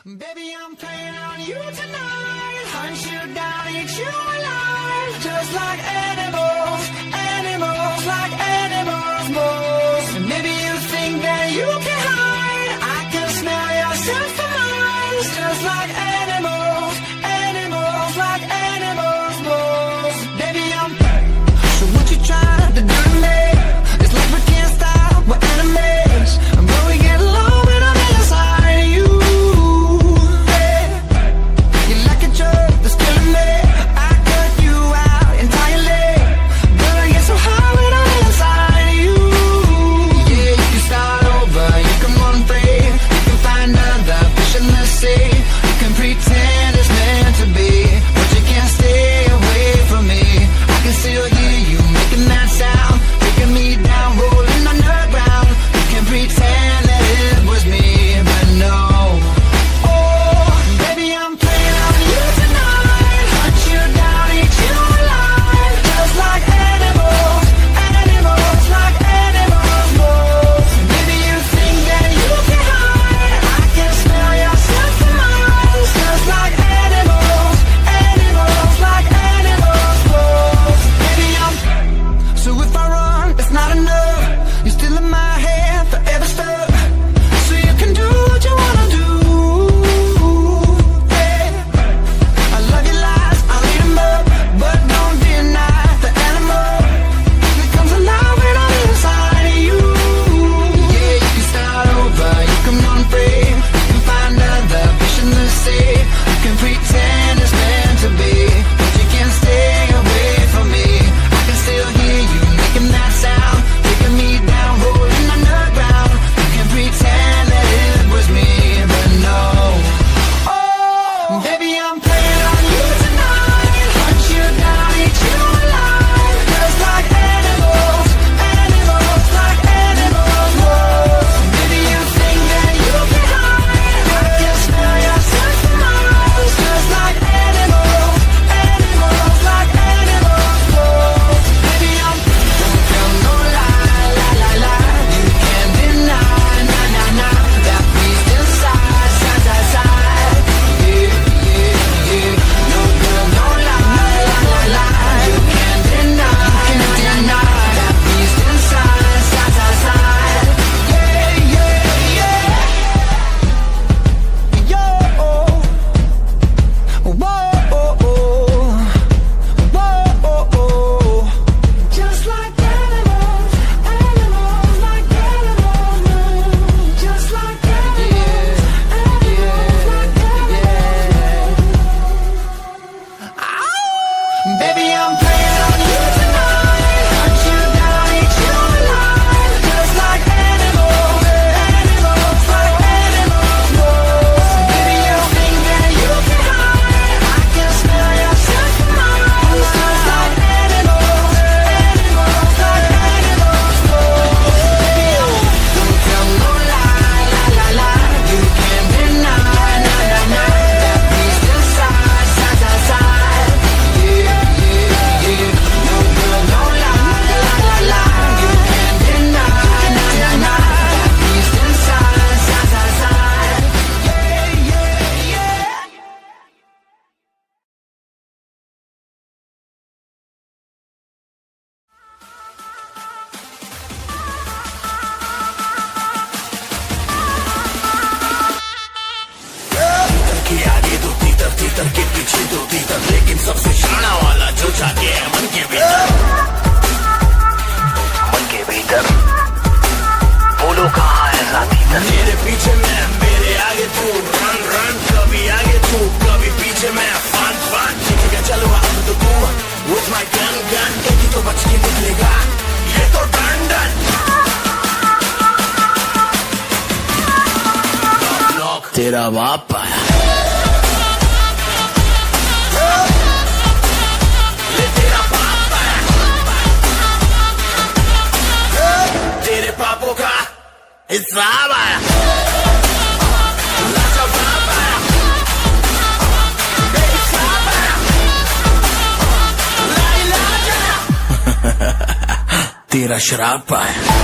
Baby, I'm playing on you tonight. Hunt you down, eat you alive. Just like animals, animals, like animals most. And maybe you think that you can hide. I can smell your scent from miles. Just like animals, animals, like animals most. Baby, I'm so what you trying to do to me? It's like we can't stop, we're enemies. And when we get low, when I'm inside you. तीतर के पीछे दो तीतर, लेकिन सबसे शाना वाला जो जाके है मन के भीतर। मन के भीतर बोलो कहाँ है साथी? मेरे पीछे मैं, मेरे आगे तू, रन रन, कभी आगे तू कभी पीछे मैं, फन फन ठीक है चलो अब तो तू with my gun gun, एक ही तो बच के निकलेगा ये तो डन डन। तेरा बाप आया हिसाब आया तेरा शराब पाया।